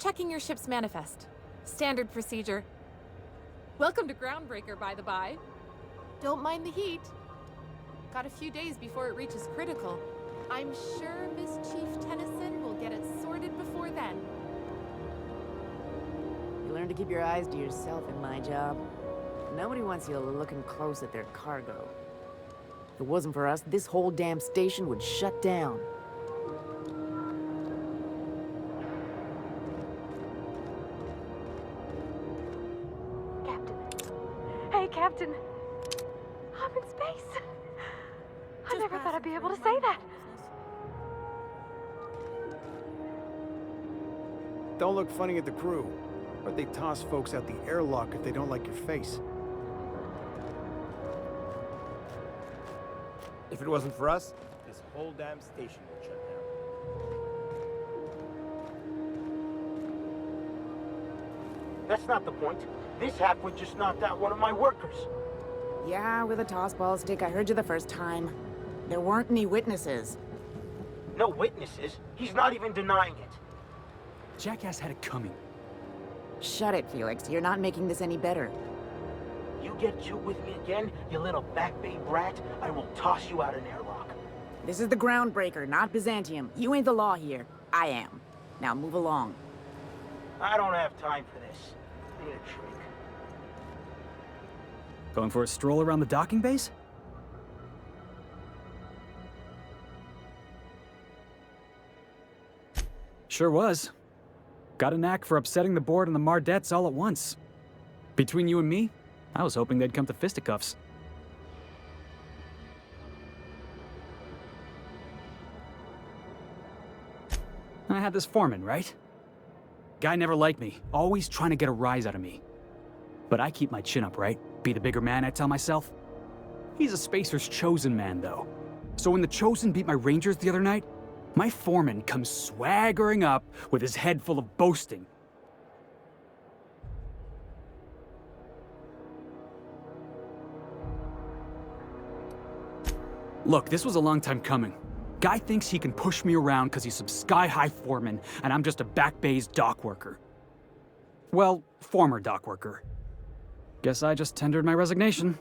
Just checking your ship's manifest. Standard procedure. Welcome to Groundbreaker, by the by. Don't mind the heat. Got a few days before it reaches critical. I'm sure Miss Chief Tennyson will get it sorted before then. You learn to keep your eyes to yourself in my job. Nobody wants you looking close at their cargo. If it wasn't for us, this whole damn station would shut down. Hey, Captain. I'm in space. I never thought I'd be able to say that. Don't look funny at the crew, but they toss folks out the airlock if they don't like your face. If it wasn't for us, this whole damn station would shut down. That's not the point. This halfwit just knocked out one of my workers. Yeah, with a tossball stick, I heard you the first time. There weren't any witnesses. No witnesses. He's not even denying it. Jackass had it coming. Shut it, Felix. You're not making this any better. You get you with me again, you little back bay brat, I will toss you out an airlock. This is the Groundbreaker, not Byzantium. You ain't the law here. I am. Now move along. I don't have time for this. I need a drink. Going for a stroll around the docking base? Sure was. Got a knack for upsetting the board and the Mardettes all at once. Between you and me, I was hoping they'd come to fisticuffs. I had this foreman, right? Guy never liked me, always trying to get a rise out of me. But I keep my chin up, right? Be the bigger man, I tell myself. He's a Spacer's chosen man, though. So when the Chosen beat my Rangers the other night, my foreman comes swaggering up with his head full of boasting. Look, this was a long time coming. Guy thinks he can push me around because he's some sky-high foreman, and I'm just a back bay's dock worker. Well, former dock worker. Guess I just tendered my resignation.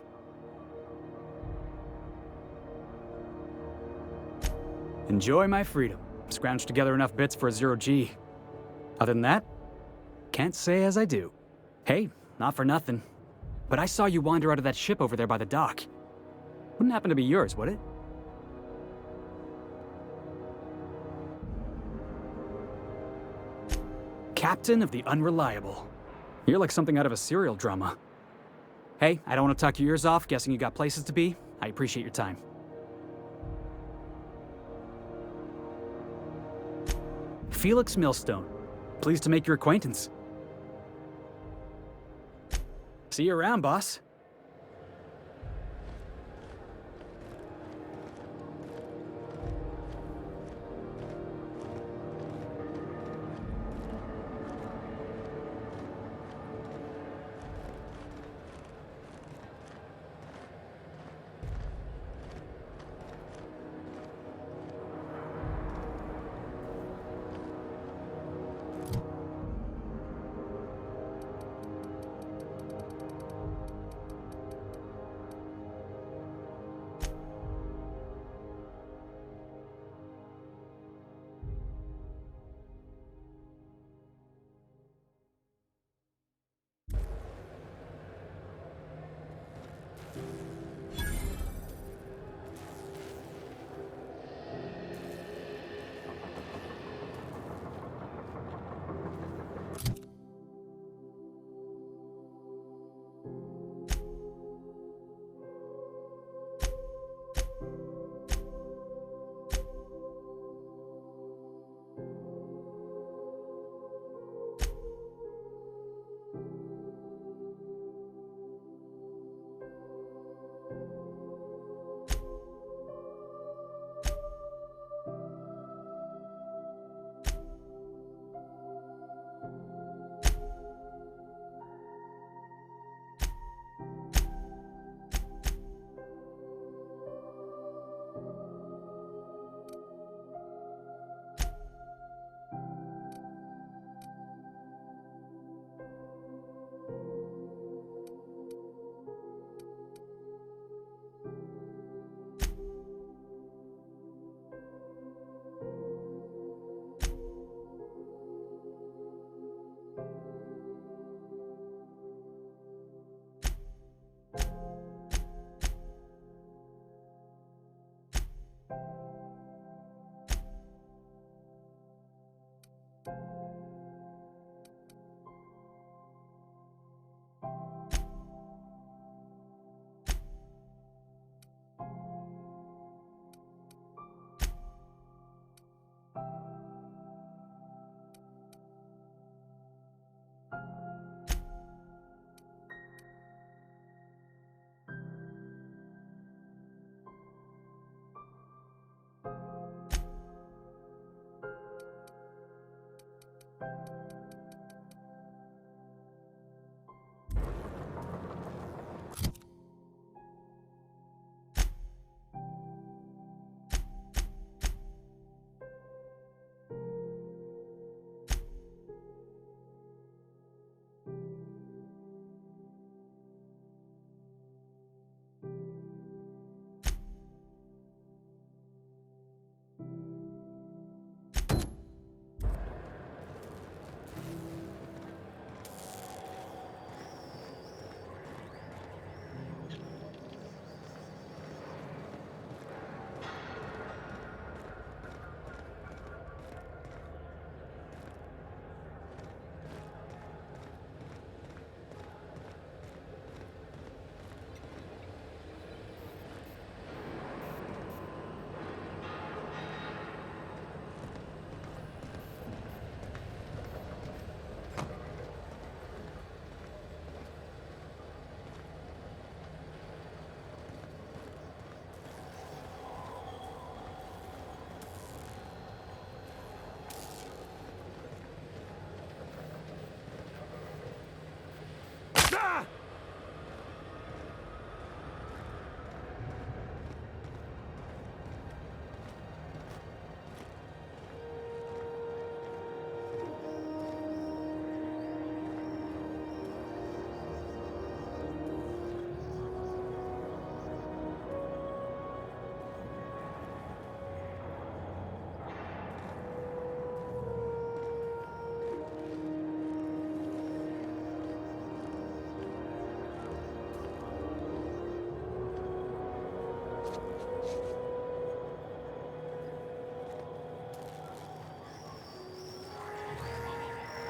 Enjoy my freedom. Scrounged together enough bits for a 0G. Other than that, can't say as I do. Hey, not for nothing. But I saw you wander out of that ship over there by the dock. Wouldn't happen to be yours, would it? Captain of the Unreliable. You're like something out of a serial drama. Hey, I don't want to talk your ears off, guessing you got places to be. I appreciate your time. Felix Millstone. Pleased to make your acquaintance. See you around, boss.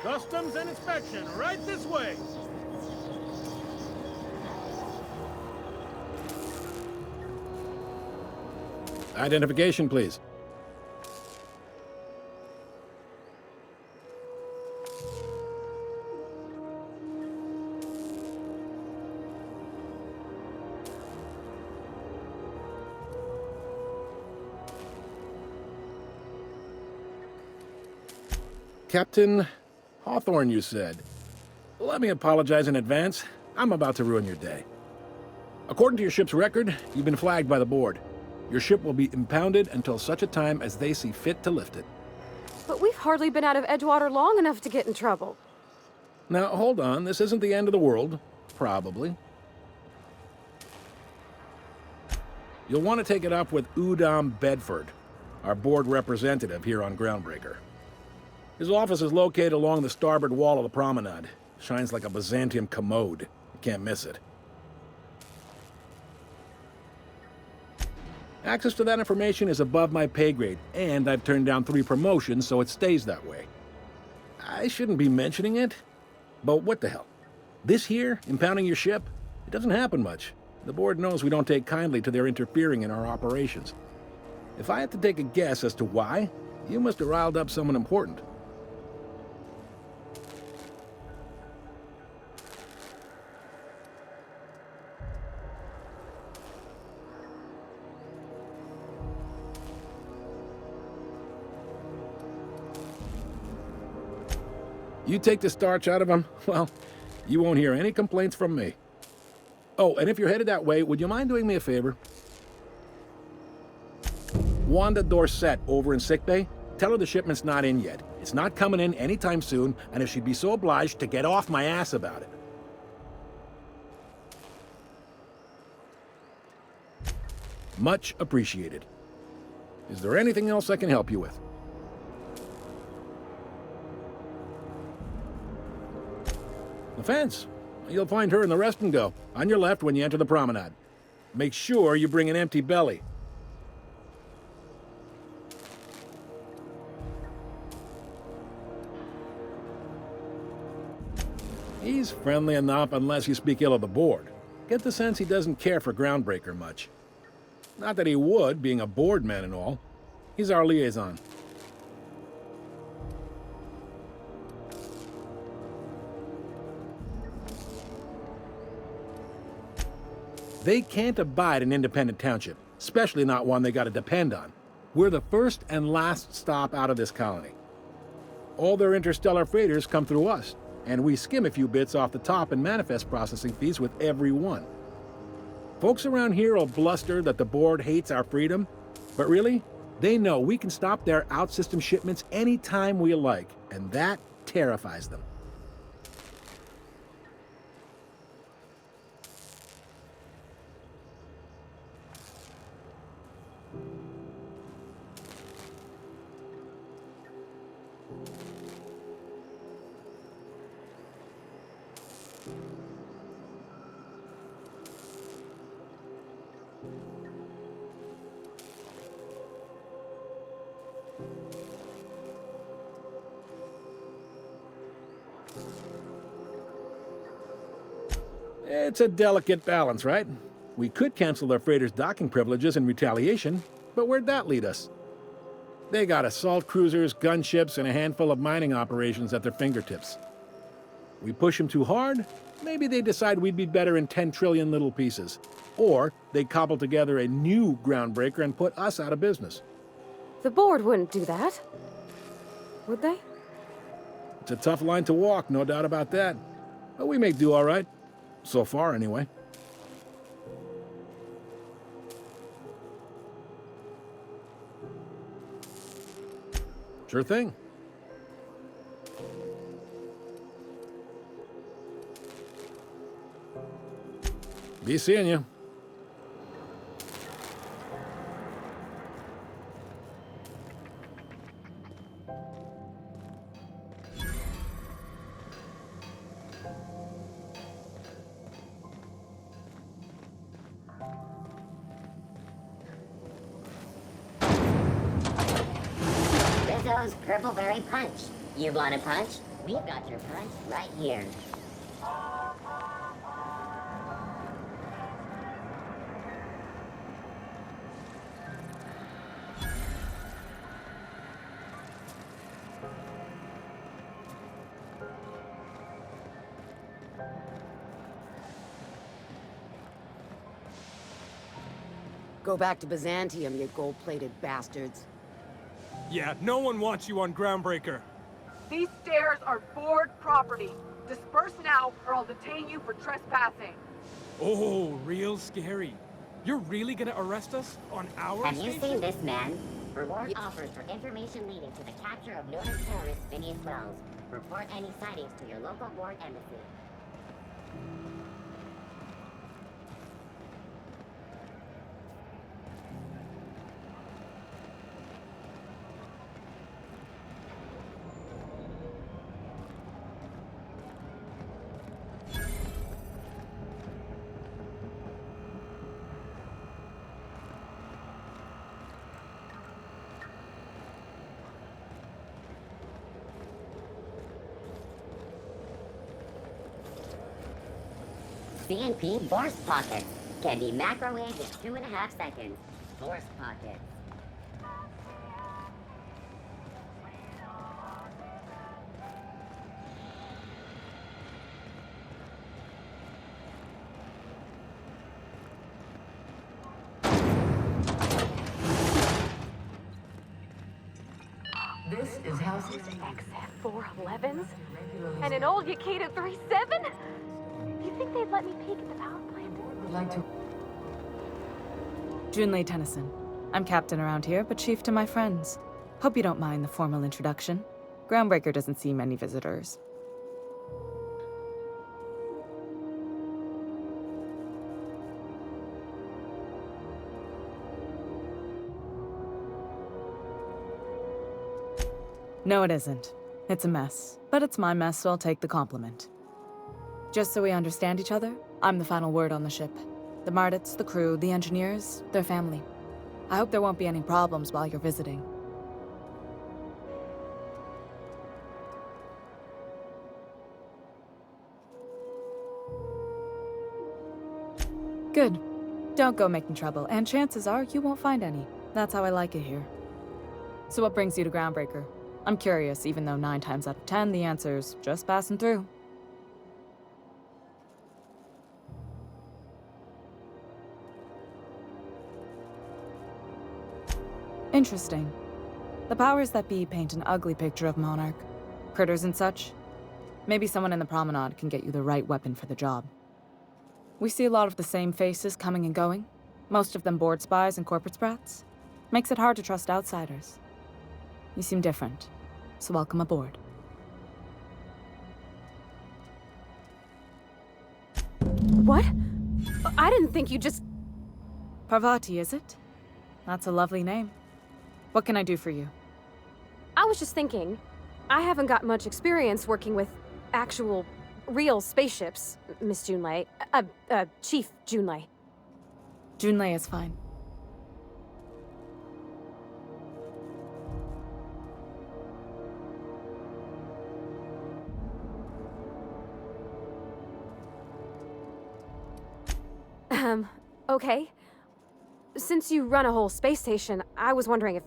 Customs and inspection, right this way. Identification, please. Captain Hawthorne, you said. Let me apologize in advance. I'm about to ruin your day. According to your ship's record, you've been flagged by the board. Your ship will be impounded until such a time as they see fit to lift it. But we've hardly been out of Edgewater long enough to get in trouble. Now, hold on. This isn't the end of the world. Probably. You'll want to take it up with Udom Bedford, our board representative here on Groundbreaker. His office is located along the starboard wall of the promenade. Shines like a Byzantium commode. You can't miss it. Access to that information is above my pay grade, and I've turned down 3 promotions, so it stays that way. I shouldn't be mentioning it, but what the hell? This here, impounding your ship, it doesn't happen much. The board knows we don't take kindly to their interfering in our operations. If I had to take a guess as to why, you must have riled up someone important. You take the starch out of them, well, you won't hear any complaints from me. Oh, and if you're headed that way, would you mind doing me a favor? Wanda Dorset over in sickbay, tell her the shipment's not in yet. It's not coming in anytime soon, and if she'd be so obliged to get off my ass about it. Much appreciated. Is there anything else I can help you with? The fence. You'll find her in the rest and go, on your left when you enter the promenade. Make sure you bring an empty belly. He's friendly enough unless you speak ill of the board. Get the sense he doesn't care for Groundbreaker much. Not that he would, being a board man and all. He's our liaison. They can't abide an independent township, especially not one they gotta depend on. We're the first and last stop out of this colony. All their interstellar freighters come through us, and we skim a few bits off the top in manifest processing fees with every one. Folks around here will bluster that the board hates our freedom, but really, they know we can stop their out-system shipments anytime we like, and that terrifies them. It's a delicate balance, right? We could cancel their freighters' docking privileges in retaliation, but where'd that lead us? They got assault cruisers, gunships, and a handful of mining operations at their fingertips. We push them too hard, maybe they decide we'd be better in 10 trillion little pieces. Or they cobble together a new Groundbreaker and put us out of business. The board wouldn't do that. Would they? It's a tough line to walk, no doubt about that. But we may do all right. So far, anyway. Sure thing. Be seeing you. Virtuos Purple Berry Punch. You want a punch? We've got your punch right here. Go back to Byzantium, you gold-plated bastards. Yeah, no one wants you on Groundbreaker. These stairs are board property. Disperse now, or I'll detain you for trespassing. Oh, real scary. You're really gonna arrest us on our Have you station? seen this man? Reward offers for information leading to the capture of noted terrorist Phineas Wells. Report any sightings to your local board embassy. CNP Force Pockets can be microwaved in 2.5 seconds. Force Pockets. This is House XF411s? And an old Yakita 37? You think they'd let me peek at the power plant? would like to... Junlei Tennyson. I'm captain around here, but chief to my friends. Hope you don't mind the formal introduction. Groundbreaker doesn't see many visitors. No, it isn't. It's a mess. But it's my mess, so I'll take the compliment. Just so we understand each other, I'm the final word on the ship. The Mardits, the crew, the engineers, their family. I hope there won't be any problems while you're visiting. Good. Don't go making trouble, and chances are you won't find any. That's how I like it here. So what brings you to Groundbreaker? I'm curious, even though 9 times out of 10 the answer's just passing through. Interesting. The powers that be paint an ugly picture of Monarch. Critters and such. Maybe someone in the promenade can get you the right weapon for the job. We see a lot of the same faces coming and going. Most of them board spies and corporate sprats. Makes it hard to trust outsiders. You seem different, so welcome aboard. What? I didn't think you just... Parvati, is it? That's a lovely name. What can I do for you? I was just thinking, I haven't got much experience working with actual, real spaceships, Miss Junlei. Chief Junlei. Junlei is fine. Okay. Since you run a whole space station, I was wondering if...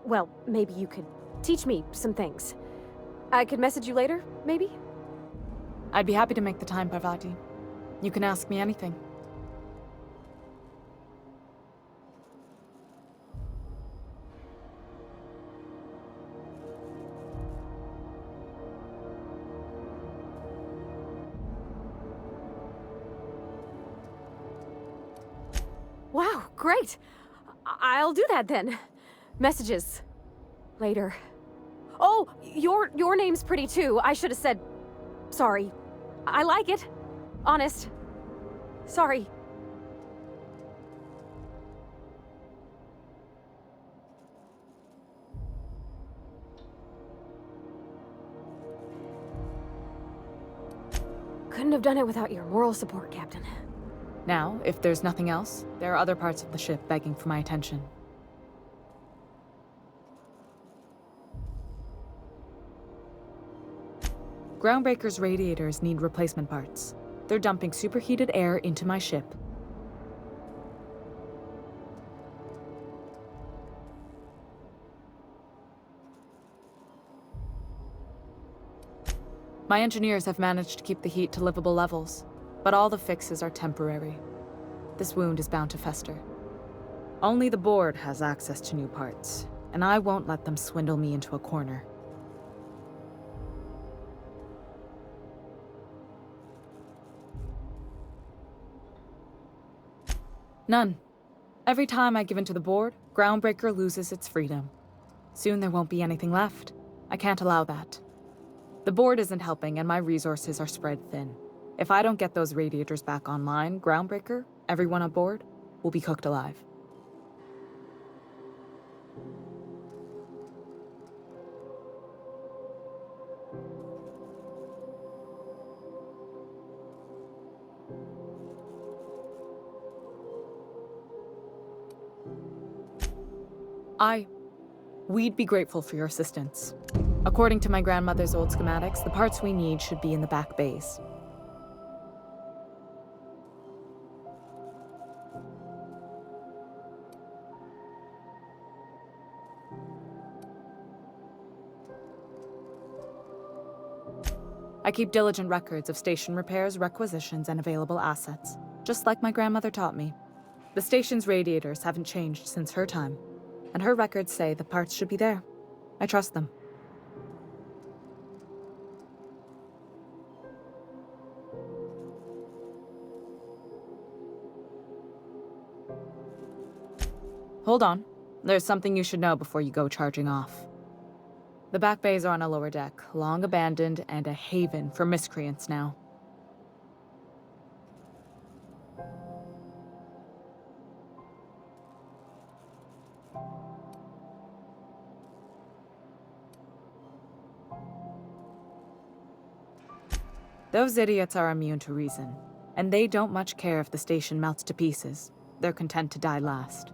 Well, maybe you could teach me some things. I could message you later, maybe? I'd be happy to make the time, Parvati. You can ask me anything. Wow, great! I'll do that then. Messages. Later. Oh, your name's pretty too. I should have said... Sorry. I like it. Honest. Sorry. Couldn't have done it without your moral support, Captain. Now, if there's nothing else, there are other parts of the ship begging for my attention. Groundbreaker's radiators need replacement parts. They're dumping superheated air into my ship. My engineers have managed to keep the heat to livable levels, but all the fixes are temporary. This wound is bound to fester. Only the board has access to new parts, and I won't let them swindle me into a corner. None. Every time I give in to the board, Groundbreaker loses its freedom. Soon there won't be anything left. I can't allow that. The board isn't helping, and my resources are spread thin. If I don't get those radiators back online, Groundbreaker, everyone aboard, will be cooked alive. We'd be grateful for your assistance. According to my grandmother's old schematics, the parts we need should be in the back bays. I keep diligent records of station repairs, requisitions, and available assets, just like my grandmother taught me. The station's radiators haven't changed since her time, and her records say the parts should be there. I trust them. Hold on. There's something you should know before you go charging off. The back bays are on a lower deck, long abandoned and a haven for miscreants now. Those idiots are immune to reason, and they don't much care if the station melts to pieces. They're content to die last.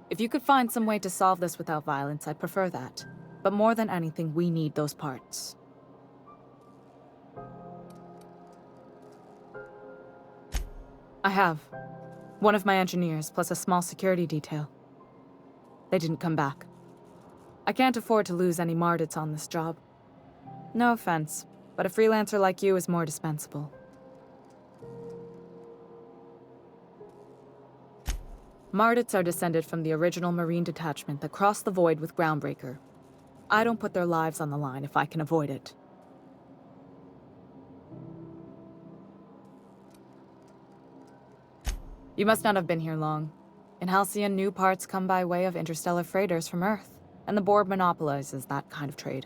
If you could find some way to solve this without violence, I'd prefer that. But more than anything, we need those parts. I have. One of my engineers, plus a small security detail. They didn't come back. I can't afford to lose any Mardits on this job. No offense, but a freelancer like you is more dispensable. Mardits are descended from the original Marine detachment that crossed the void with Groundbreaker. I don't put their lives on the line if I can avoid it. You must not have been here long. In Halcyon, new parts come by way of interstellar freighters from Earth, and the board monopolizes that kind of trade.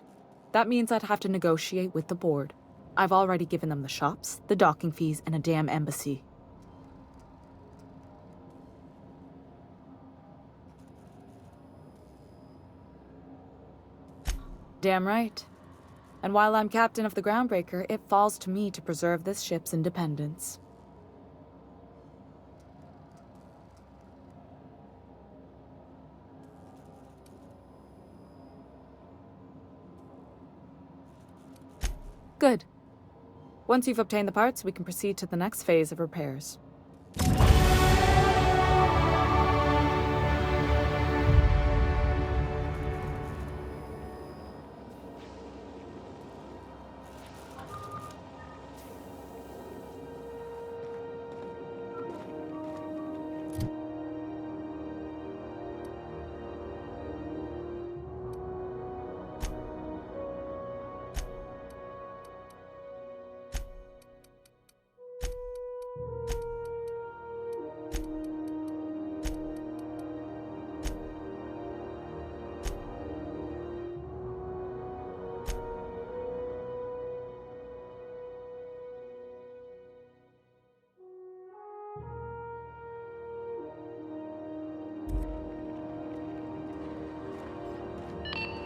That means I'd have to negotiate with the board. I've already given them the shops, the docking fees, and a damn embassy. Damn right. And while I'm captain of the Groundbreaker, it falls to me to preserve this ship's independence. Good. Once you've obtained the parts, we can proceed to the next phase of repairs.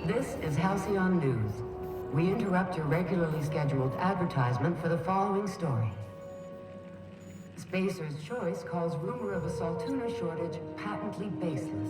This is Halcyon News. We interrupt your regularly scheduled advertisement for the following story. Spacer's Choice calls rumor of a Saltuna shortage patently baseless.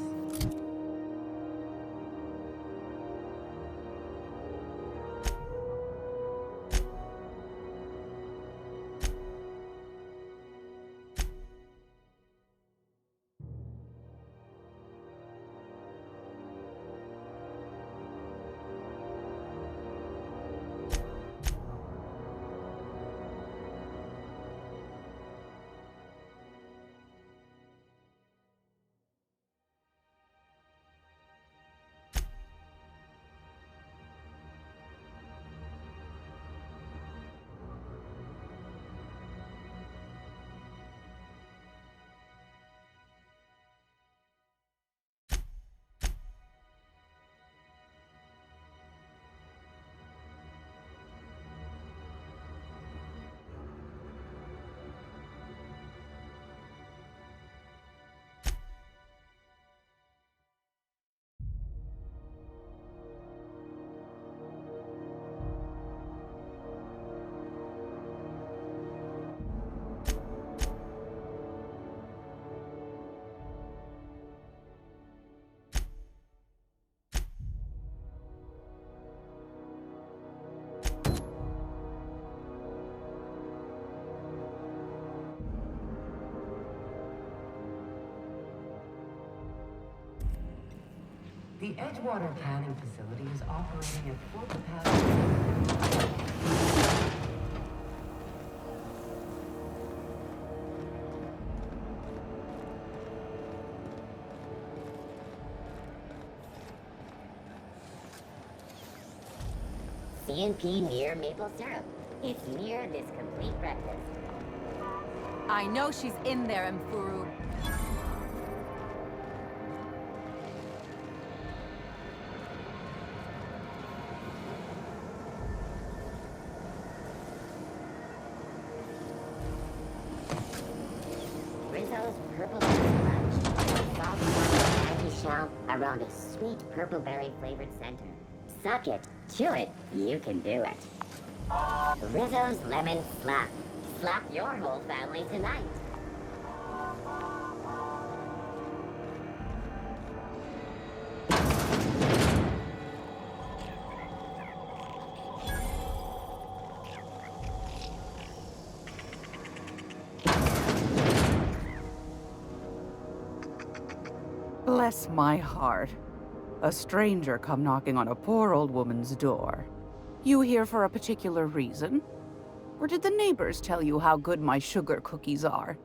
The Edgewater canning facility is operating at full capacity. CNP near maple syrup. It's near this complete breakfast. I know she's in there, Mfuru. Rizzo's purple berry lunch. Soft candy shell around a sweet purple berry flavored center. Suck it, chew it, you can do it. Rizzo's lemon slap. Slap your whole family tonight. Bless my heart. A stranger come knocking on a poor old woman's door. You here for a particular reason? Or did the neighbors tell you how good my sugar cookies are?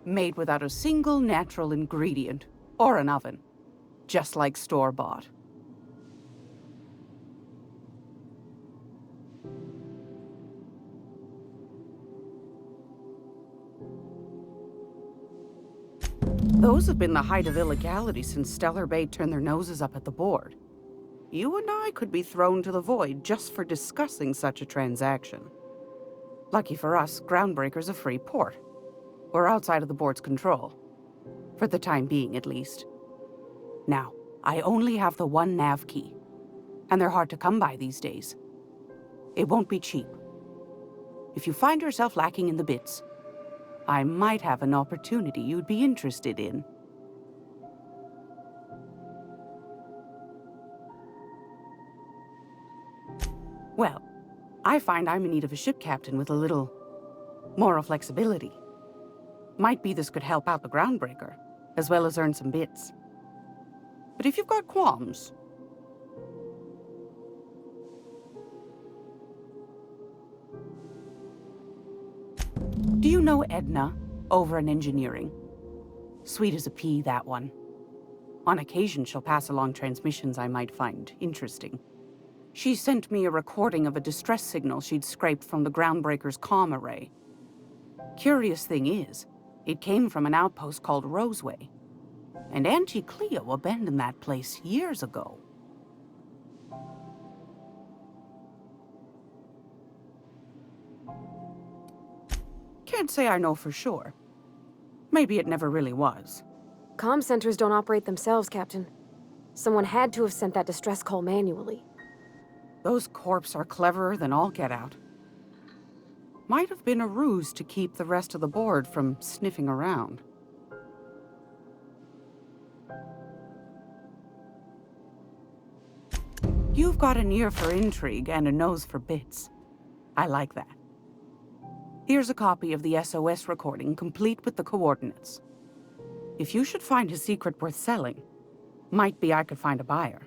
Made without a single natural ingredient, or an oven. Just like store-bought. Those have been the height of illegality since Stellar Bay turned their noses up at the board. You and I could be thrown to the void just for discussing such a transaction. Lucky for us, Groundbreaker's a free port. We're outside of the board's control. For the time being, at least. Now, I only have the one nav key. And they're hard to come by these days. It won't be cheap. If you find yourself lacking in the bits, I might have an opportunity you'd be interested in. Well, I find I'm in need of a ship captain with a little moral flexibility. Might be this could help out the Groundbreaker, as well as earn some bits. But if you've got qualms... Do you know Edna, over in engineering? Sweet as a pea, that one. On occasion, she'll pass along transmissions I might find interesting. She sent me a recording of a distress signal she'd scraped from the Groundbreaker's comm array. Curious thing is, it came from an outpost called Roseway. And Auntie Cleo abandoned that place years ago. Can't say I know for sure. Maybe it never really was. Comm centers don't operate themselves, Captain. Someone had to have sent that distress call manually. Those corps are cleverer than all get out. Might have been a ruse to keep the rest of the board from sniffing around. You've got an ear for intrigue and a nose for bits. I like that. Here's a copy of the SOS recording, complete with the coordinates. If you should find a secret worth selling, might be I could find a buyer.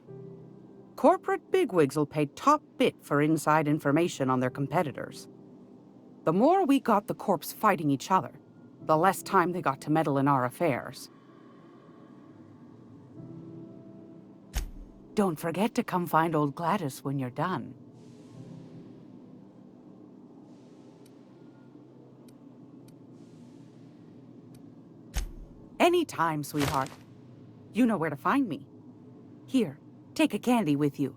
Corporate bigwigs will pay top bit for inside information on their competitors. The more we got the corps fighting each other, the less time they got to meddle in our affairs. Don't forget to come find old Gladys when you're done. Anytime, sweetheart. You know where to find me. Here, take a candy with you.